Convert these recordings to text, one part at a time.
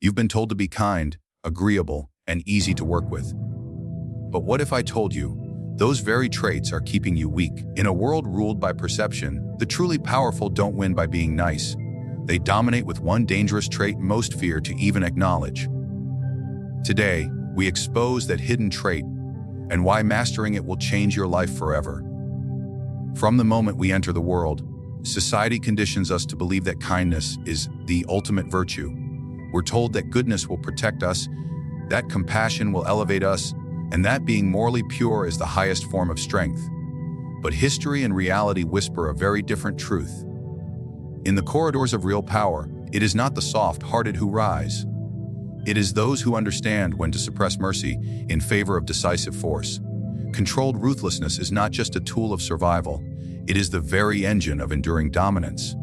You've been told to be kind, agreeable, and easy to work with. But what if I told you those very traits are keeping you weak? In a world ruled by perception, the truly powerful don't win by being nice. They dominate with one dangerous trait most fear to even acknowledge. Today, we expose that hidden trait and why mastering it will change your life forever. From the moment we enter the world, society conditions us to believe that kindness is the ultimate virtue. We're told that goodness will protect us, that compassion will elevate us, and that being morally pure is the highest form of strength. But history and reality whisper a very different truth. In the corridors of real power, it is not the soft-hearted who rise. It is those who understand when to suppress mercy in favor of decisive force. Controlled ruthlessness is not just a tool of survival, it is the very engine of enduring dominance.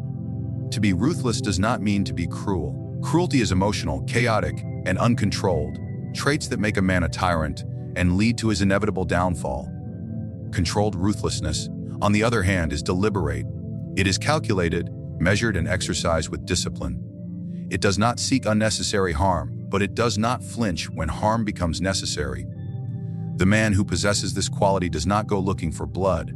To be ruthless does not mean to be cruel. Cruelty is emotional, chaotic, and uncontrolled, traits that make a man a tyrant and lead to his inevitable downfall. Controlled ruthlessness, on the other hand, is deliberate. It is calculated, measured, and exercised with discipline. It does not seek unnecessary harm, but it does not flinch when harm becomes necessary. The man who possesses this quality does not go looking for blood,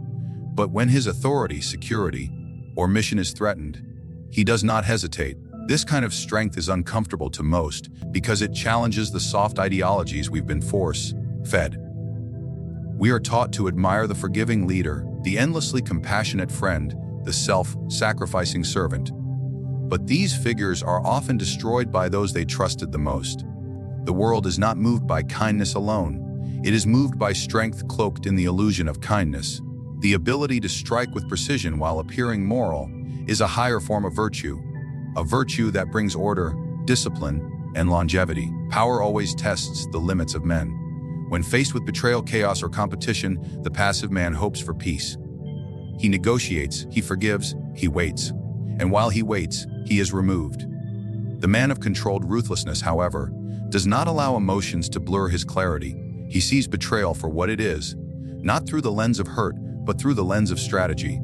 but when his authority, security, or mission is threatened, he does not hesitate. This kind of strength is uncomfortable to most because it challenges the soft ideologies we've been force-fed. We are taught to admire the forgiving leader, the endlessly compassionate friend, the self-sacrificing servant. But these figures are often destroyed by those they trusted the most. The world is not moved by kindness alone. It is moved by strength cloaked in the illusion of kindness. The ability to strike with precision while appearing moral is a higher form of virtue, a virtue that brings order, discipline, and longevity. Power always tests the limits of men. When faced with betrayal, chaos, or competition, the passive man hopes for peace. He negotiates, he forgives, he waits. And while he waits, he is removed. The man of controlled ruthlessness, however, does not allow emotions to blur his clarity. He sees betrayal for what it is, not through the lens of hurt, but through the lens of strategy.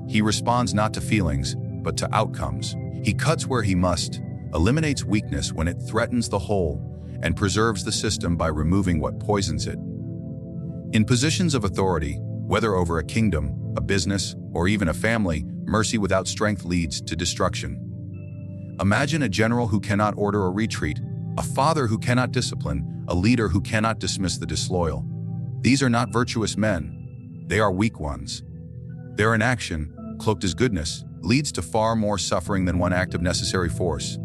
He responds not to feelings, but to outcomes. He cuts where he must, eliminates weakness when it threatens the whole, and preserves the system by removing what poisons it. In positions of authority, whether over a kingdom, a business, or even a family, mercy without strength leads to destruction. Imagine a general who cannot order a retreat, a father who cannot discipline, a leader who cannot dismiss the disloyal. These are not virtuous men, they are weak ones. Their inaction, cloaked as goodness, leads to far more suffering than one act of necessary force.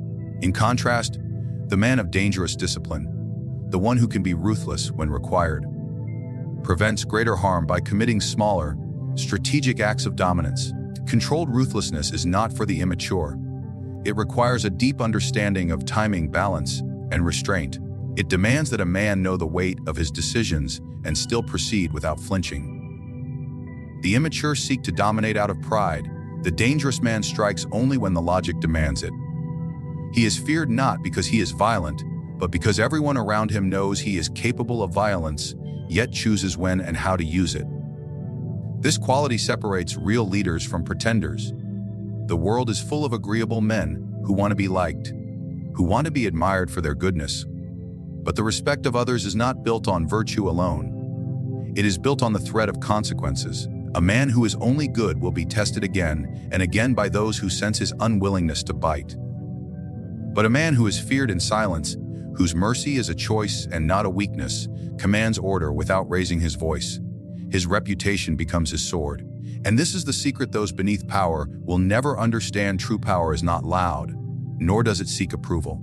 In contrast, the man of dangerous discipline, the one who can be ruthless when required, prevents greater harm by committing smaller, strategic acts of dominance. Controlled ruthlessness is not for the immature. It requires a deep understanding of timing, balance, and restraint. It demands that a man know the weight of his decisions and still proceed without flinching. The immature seek to dominate out of pride. The dangerous man strikes only when the logic demands it. He is feared not because he is violent, but because everyone around him knows he is capable of violence, yet chooses when and how to use it. This quality separates real leaders from pretenders. The world is full of agreeable men who want to be liked, who want to be admired for their goodness. But the respect of others is not built on virtue alone. It is built on the threat of consequences. A man who is only good will be tested again and again by those who sense his unwillingness to bite. But a man who is feared in silence, whose mercy is a choice and not a weakness, commands order without raising his voice. His reputation becomes his sword. And this is the secret: those beneath power will never understand true power is not loud, nor does it seek approval.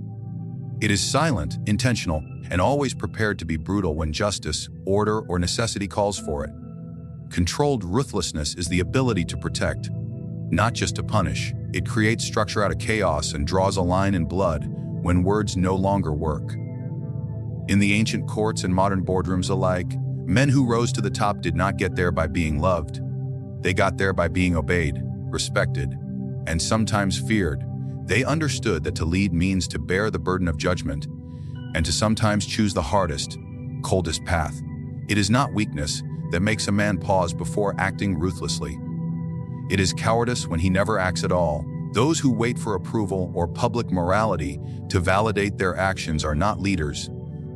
It is silent, intentional, and always prepared to be brutal when justice, order, or necessity calls for it. Controlled ruthlessness is the ability to protect, not just to punish. It creates structure out of chaos and draws a line in blood when words no longer work. In the ancient courts and modern boardrooms alike, men who rose to the top did not get there by being loved. They got there by being obeyed, respected, and sometimes feared. They understood that to lead means to bear the burden of judgment and to sometimes choose the hardest, coldest path. It is not weakness that makes a man pause before acting ruthlessly. It is cowardice when he never acts at all Those who wait for approval or public morality to validate their actions are not leaders.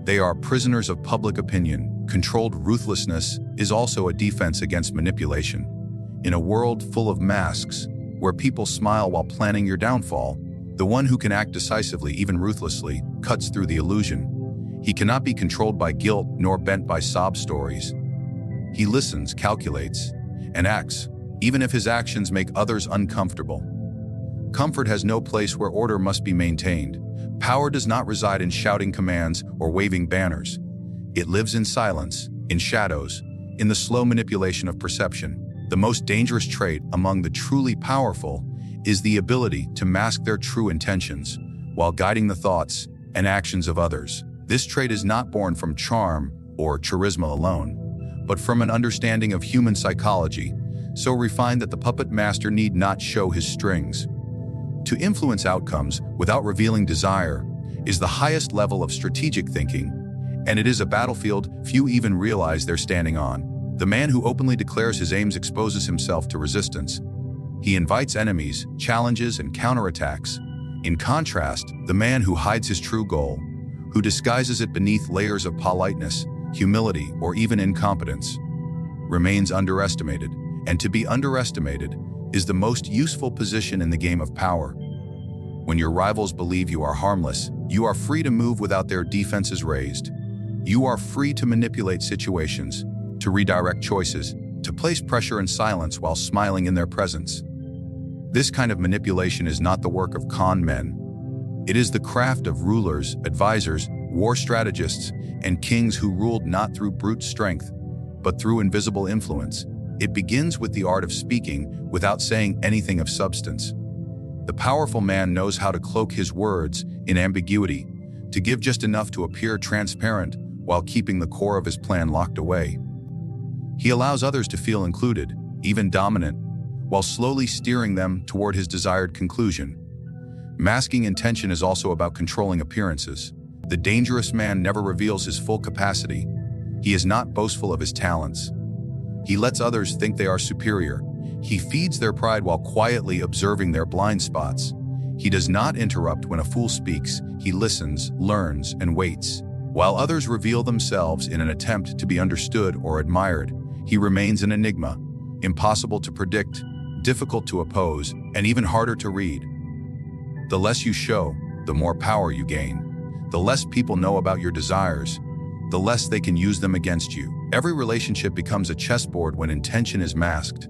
They are prisoners of public opinion. Controlled ruthlessness is also a defense against manipulation. In a world full of masks, where people smile while planning your downfall, the one who can act decisively, even ruthlessly, cuts through the illusion. He cannot be controlled by guilt nor bent by sob stories. He listens, calculates, and acts, even if his actions make others uncomfortable. Comfort has no place where order must be maintained. Power does not reside in shouting commands or waving banners. It lives in silence, in shadows, in the slow manipulation of perception. The most dangerous trait among the truly powerful is the ability to mask their true intentions while guiding the thoughts and actions of others. This trait is not born from charm or charisma alone, but from an understanding of human psychology, so refined that the puppet master need not show his strings. To influence outcomes without revealing desire is the highest level of strategic thinking, and it is a battlefield few even realize they're standing on. The man who openly declares his aims exposes himself to resistance. He invites enemies, challenges, and counterattacks. In contrast, the man who hides his true goal, who disguises it beneath layers of politeness, humility, or even incompetence, remains underestimated. And to be underestimated is the most useful position in the game of power. When your rivals believe you are harmless, you are free to move without their defenses raised. You are free to manipulate situations, to redirect choices, to place pressure in silence while smiling in their presence. This kind of manipulation is not the work of con men. It is the craft of rulers, advisors, war strategists, and kings who ruled not through brute strength, but through invisible influence. It begins with the art of speaking without saying anything of substance. The powerful man knows how to cloak his words in ambiguity, to give just enough to appear transparent while keeping the core of his plan locked away. He allows others to feel included, even dominant, while slowly steering them toward his desired conclusion. Masking intention is also about controlling appearances. The dangerous man never reveals his full capacity. He is not boastful of his talents. He lets others think they are superior. He feeds their pride while quietly observing their blind spots. He does not interrupt when a fool speaks. He listens, learns, and waits. While others reveal themselves in an attempt to be understood or admired, he remains an enigma, impossible to predict, difficult to oppose, and even harder to read. The less you show, the more power you gain. The less people know about your desires, the less they can use them against you. Every relationship becomes a chessboard when intention is masked.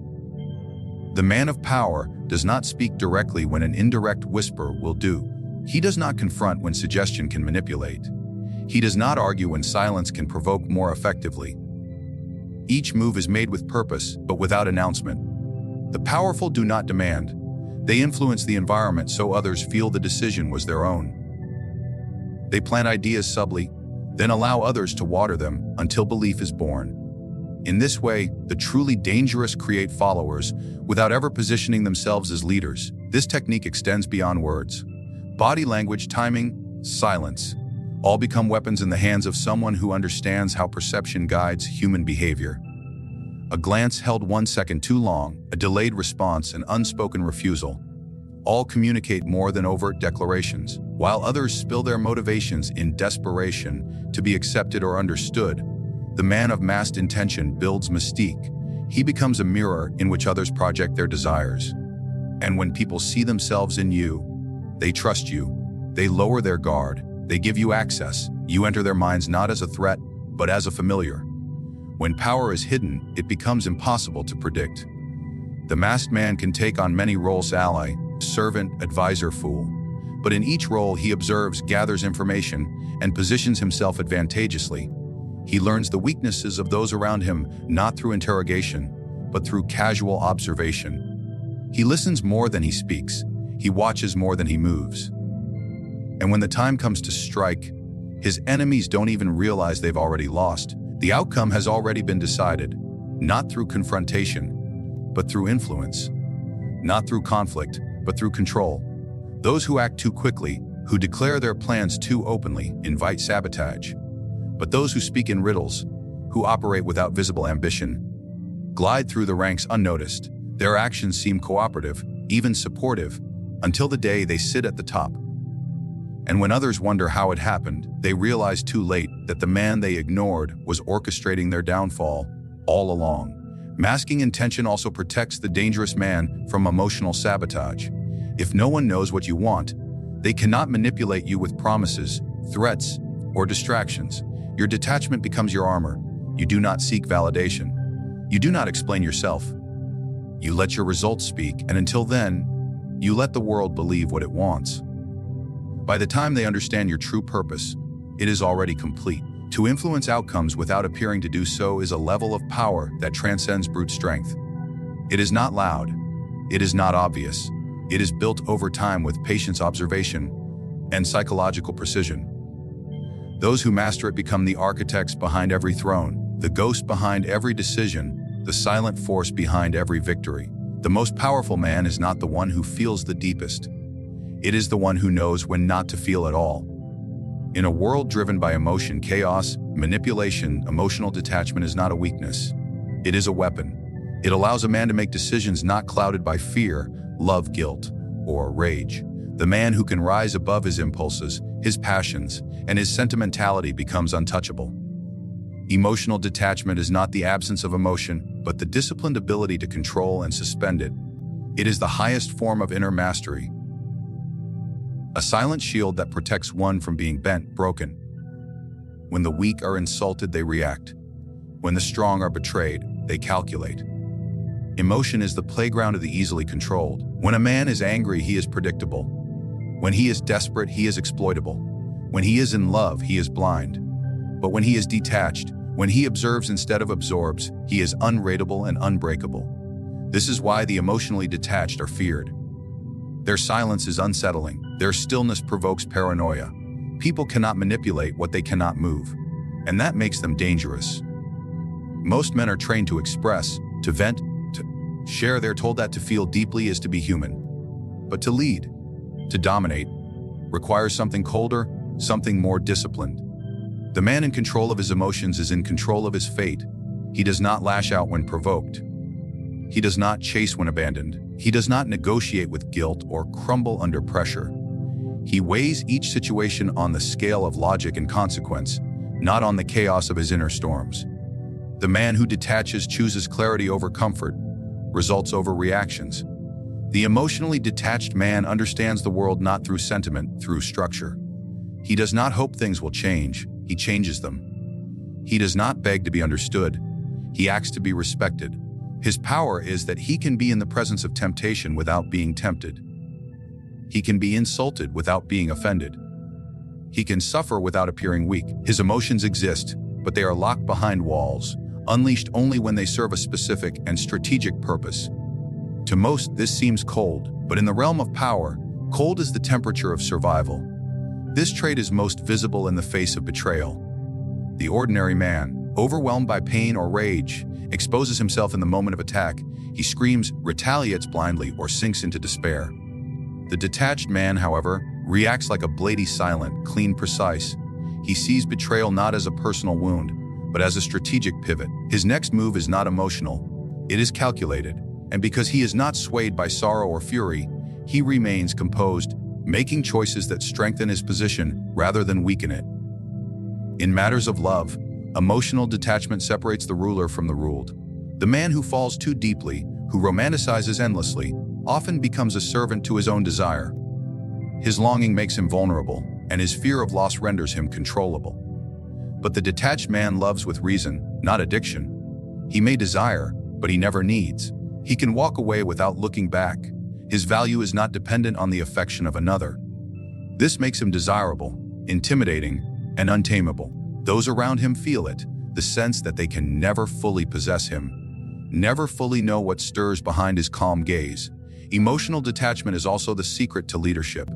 The man of power does not speak directly when an indirect whisper will do. He does not confront when suggestion can manipulate. He does not argue when silence can provoke more effectively. Each move is made with purpose, but without announcement. The powerful do not demand. They influence the environment so others feel the decision was their own. They plant ideas subtly, then allow others to water them until belief is born. In this way, the truly dangerous create followers without ever positioning themselves as leaders. This technique extends beyond words. Body language, timing, silence, all become weapons in the hands of someone who understands how perception guides human behavior. A glance held 1 second too long, a delayed response, an unspoken refusal, all communicate more than overt declarations. While others spill their motivations in desperation to be accepted or understood, the man of masked intention builds mystique. He becomes a mirror in which others project their desires. And when people see themselves in you, they trust you. They lower their guard. They give you access. You enter their minds not as a threat, but as a familiar. When power is hidden, it becomes impossible to predict. The masked man can take on many roles: ally, servant, advisor, fool. But in each role, he observes, gathers information, and positions himself advantageously. He learns the weaknesses of those around him, not through interrogation, but through casual observation. He listens more than he speaks. He watches more than he moves. And when the time comes to strike, his enemies don't even realize they've already lost. The outcome has already been decided, not through confrontation, but through influence. Not through conflict, but through control. Those who act too quickly, who declare their plans too openly, invite sabotage. But those who speak in riddles, who operate without visible ambition, glide through the ranks unnoticed. Their actions seem cooperative, even supportive, until the day they sit at the top. And when others wonder how it happened, they realize too late that the man they ignored was orchestrating their downfall all along. Masking intention also protects the dangerous man from emotional sabotage. If no one knows what you want, they cannot manipulate you with promises, threats, or distractions. Your detachment becomes your armor. You do not seek validation. You do not explain yourself. You let your results speak, and until then, you let the world believe what it wants. By the time they understand your true purpose, it is already complete. To influence outcomes without appearing to do so is a level of power that transcends brute strength. It is not loud. It is not obvious. It is built over time with patience, observation, and psychological precision. Those who master it become the architects behind every throne, the ghost behind every decision, the silent force behind every victory. The most powerful man is not the one who feels the deepest. It is the one who knows when not to feel at all. In a world driven by emotion, chaos, manipulation, emotional detachment is not a weakness. It is a weapon. It allows a man to make decisions not clouded by fear, love, guilt, or rage. The man who can rise above his impulses, his passions, and his sentimentality becomes untouchable. Emotional detachment is not the absence of emotion, but the disciplined ability to control and suspend it. It is the highest form of inner mastery. A silent shield that protects one from being bent, broken. When the weak are insulted, they react. When the strong are betrayed, they calculate. Emotion is the playground of the easily controlled. When a man is angry, he is predictable. When he is desperate, he is exploitable. When he is in love, he is blind. But when he is detached, when he observes instead of absorbs, he is unrateable and unbreakable. This is why the emotionally detached are feared. Their silence is unsettling. Their stillness provokes paranoia. People cannot manipulate what they cannot move, and that makes them dangerous. Most men are trained to express, to vent, to share. They're told that to feel deeply is to be human. But to lead, to dominate, requires something colder, something more disciplined. The man in control of his emotions is in control of his fate. He does not lash out when provoked. He does not chase when abandoned. He does not negotiate with guilt or crumble under pressure. He weighs each situation on the scale of logic and consequence, not on the chaos of his inner storms. The man who detaches chooses clarity over comfort, results over reactions. The emotionally detached man understands the world not through sentiment, through structure. He does not hope things will change, he changes them. He does not beg to be understood, he acts to be respected. His power is that he can be in the presence of temptation without being tempted. He can be insulted without being offended. He can suffer without appearing weak. His emotions exist, but they are locked behind walls, unleashed only when they serve a specific and strategic purpose. To most, this seems cold, but in the realm of power, cold is the temperature of survival. This trait is most visible in the face of betrayal. The ordinary man, overwhelmed by pain or rage, exposes himself in the moment of attack. He screams, retaliates blindly, or sinks into despair. The detached man, however, reacts like a blady, silent, clean, precise. He sees betrayal not as a personal wound, but as a strategic pivot. His next move is not emotional, it is calculated. And because he is not swayed by sorrow or fury, he remains composed, making choices that strengthen his position rather than weaken it. In matters of love, emotional detachment separates the ruler from the ruled. The man who falls too deeply, who romanticizes endlessly, often becomes a servant to his own desire. His longing makes him vulnerable, and his fear of loss renders him controllable. But the detached man loves with reason, not addiction. He may desire, but he never needs. He can walk away without looking back. His value is not dependent on the affection of another. This makes him desirable, intimidating, and untamable. Those around him feel it, the sense that they can never fully possess him, never fully know what stirs behind his calm gaze. Emotional detachment is also the secret to leadership.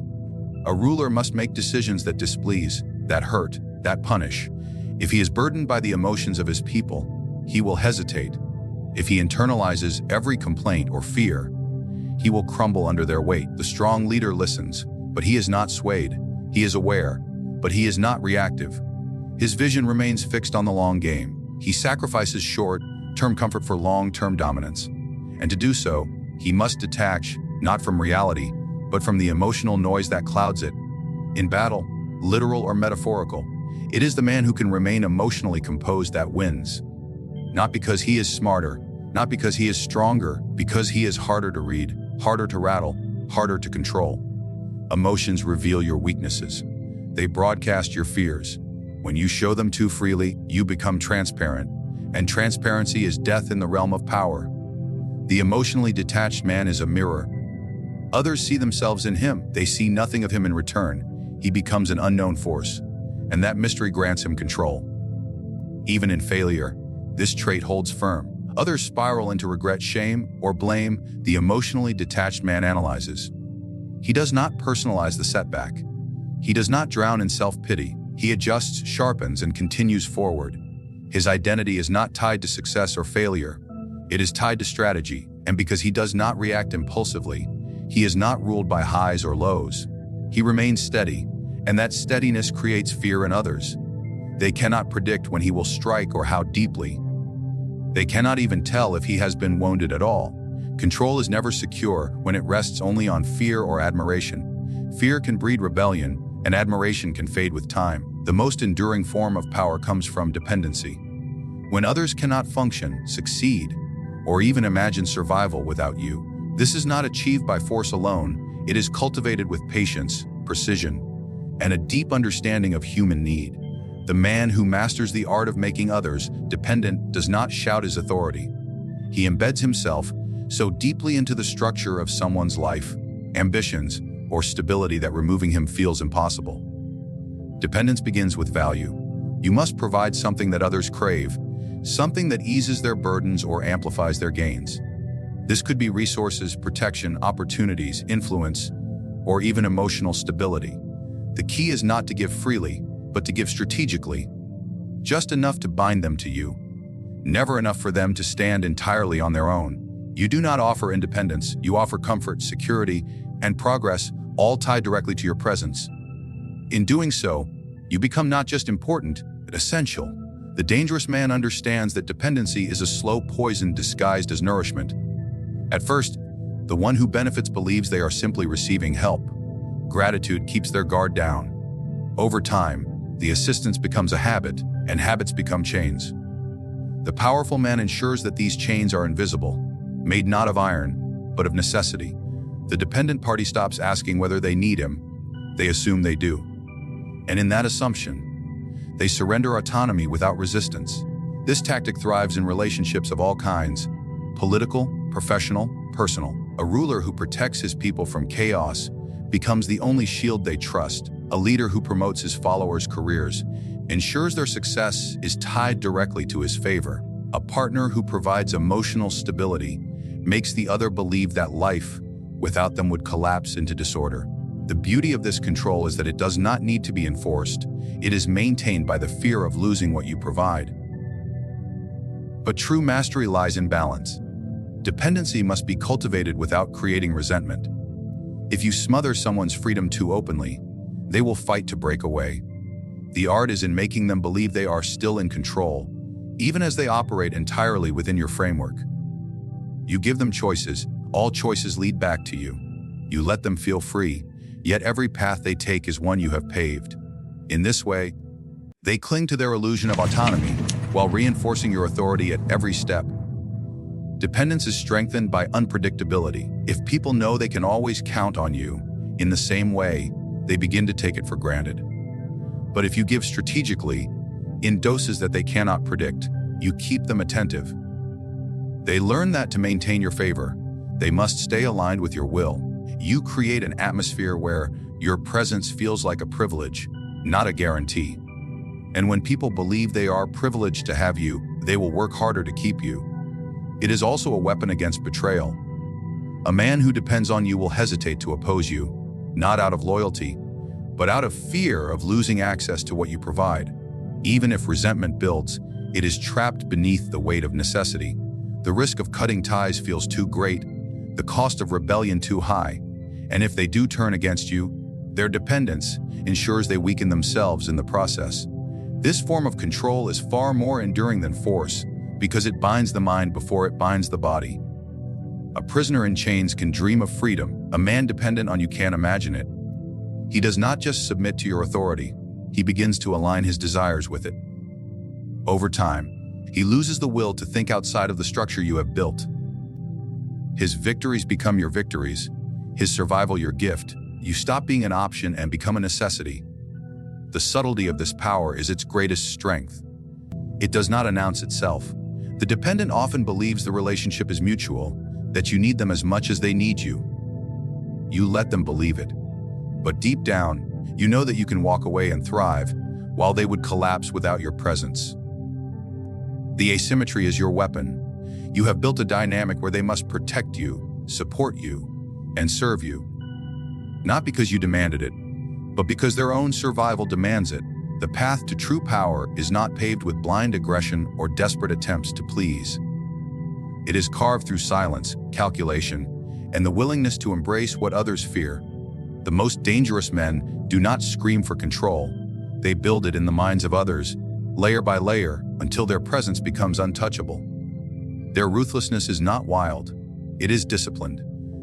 A ruler must make decisions that displease, that hurt, that punish. If he is burdened by the emotions of his people, he will hesitate. If he internalizes every complaint or fear, he will crumble under their weight. The strong leader listens, but he is not swayed. He is aware, but he is not reactive. His vision remains fixed on the long game. He sacrifices short-term comfort for long-term dominance. And to do so, he must detach, not from reality, but from the emotional noise that clouds it. In battle, literal or metaphorical, it is the man who can remain emotionally composed that wins. Not because he is smarter, not because he is stronger, because he is harder to read, harder to rattle, harder to control. Emotions reveal your weaknesses. They broadcast your fears. When you show them too freely, you become transparent, and transparency is death in the realm of power. The emotionally detached man is a mirror. Others see themselves in him. They see nothing of him in return. He becomes an unknown force, and that mystery grants him control. Even in failure, this trait holds firm. Others spiral into regret, shame, or blame. The emotionally detached man analyzes. He does not personalize the setback. He does not drown in self-pity. He adjusts, sharpens, and continues forward. His identity is not tied to success or failure. It is tied to strategy, and because he does not react impulsively, he is not ruled by highs or lows. He remains steady, and that steadiness creates fear in others. They cannot predict when he will strike or how deeply. They cannot even tell if he has been wounded at all. Control is never secure when it rests only on fear or admiration. Fear can breed rebellion, and admiration can fade with time. The most enduring form of power comes from dependency. When others cannot function, succeed, or even imagine survival without you, this is not achieved by force alone. It is cultivated with patience, precision, and a deep understanding of human need. The man who masters the art of making others dependent does not shout his authority. He embeds himself so deeply into the structure of someone's life, ambitions, or stability that removing him feels impossible. Dependence begins with value. You must provide something that others crave, something that eases their burdens or amplifies their gains. This could be resources, protection, opportunities, influence, or even emotional stability. The key is not to give freely, but to give strategically. Just enough to bind them to you. Never enough for them to stand entirely on their own. You do not offer independence, you offer comfort, security, and progress, all tied directly to your presence. In doing so, you become not just important, but essential. The dangerous man understands that dependency is a slow poison disguised as nourishment. At first, the one who benefits believes they are simply receiving help. Gratitude keeps their guard down. Over time, the assistance becomes a habit, and habits become chains. The powerful man ensures that these chains are invisible, made not of iron, but of necessity. The dependent party stops asking whether they need him. They assume they do. And in that assumption, they surrender autonomy without resistance. This tactic thrives in relationships of all kinds: political, professional, personal. A ruler who protects his people from chaos becomes the only shield they trust. A leader who promotes his followers' careers ensures their success is tied directly to his favor. A partner who provides emotional stability makes the other believe that life without them would collapse into disorder. The beauty of this control is that it does not need to be enforced. It is maintained by the fear of losing what you provide. But true mastery lies in balance. Dependency must be cultivated without creating resentment. If you smother someone's freedom too openly, they will fight to break away. The art is in making them believe they are still in control, even as they operate entirely within your framework. You give them choices. All choices lead back to you. You let them feel free, yet every path they take is one you have paved. In this way, they cling to their illusion of autonomy while reinforcing your authority at every step. Dependence is strengthened by unpredictability. If people know they can always count on you in the same way, they begin to take it for granted. But if you give strategically, in doses that they cannot predict, you keep them attentive. They learn that to maintain your favor, they must stay aligned with your will. You create an atmosphere where your presence feels like a privilege, not a guarantee. And when people believe they are privileged to have you, they will work harder to keep you. It is also a weapon against betrayal. A man who depends on you will hesitate to oppose you, not out of loyalty, but out of fear of losing access to what you provide. Even if resentment builds, it is trapped beneath the weight of necessity. The risk of cutting ties feels too great, the cost of rebellion too high, and if they do turn against you, their dependence ensures they weaken themselves in the process. This form of control is far more enduring than force because it binds the mind before it binds the body. A prisoner in chains can dream of freedom. A man dependent on you can't imagine it. He does not just submit to your authority, he begins to align his desires with it. Over time, he loses the will to think outside of the structure you have built. His victories become your victories, his survival your gift. You stop being an option and become a necessity. The subtlety of this power is its greatest strength. It does not announce itself. The dependent often believes the relationship is mutual, that you need them as much as they need you. You let them believe it. But deep down, you know that you can walk away and thrive, while they would collapse without your presence. The asymmetry is your weapon. You have built a dynamic where they must protect you, support you, and serve you. Not because you demanded it, but because their own survival demands it. The path to true power is not paved with blind aggression or desperate attempts to please. It is carved through silence, calculation, and the willingness to embrace what others fear. The most dangerous men do not scream for control. They build it in the minds of others, layer by layer, until their presence becomes untouchable. Their ruthlessness is not wild. It is disciplined.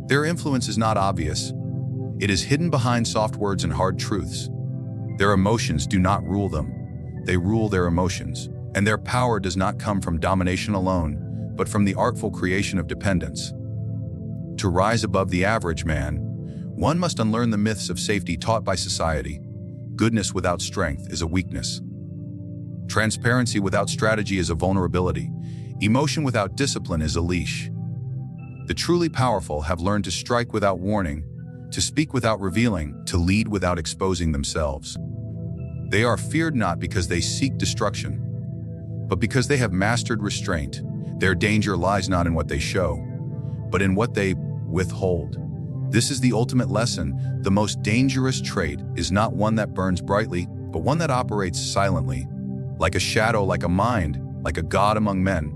Their influence is not obvious. It is hidden behind soft words and hard truths. Their emotions do not rule them. They rule their emotions. And their power does not come from domination alone, but from the artful creation of dependence. To rise above the average man, one must unlearn the myths of safety taught by society. Goodness without strength is a weakness. Transparency without strategy is a vulnerability. Emotion without discipline is a leash. The truly powerful have learned to strike without warning, to speak without revealing, to lead without exposing themselves. They are feared not because they seek destruction, but because they have mastered restraint. Their danger lies not in what they show, but in what they withhold. This is the ultimate lesson. The most dangerous trait is not one that burns brightly, but one that operates silently, like a shadow, like a mind, like a god among men.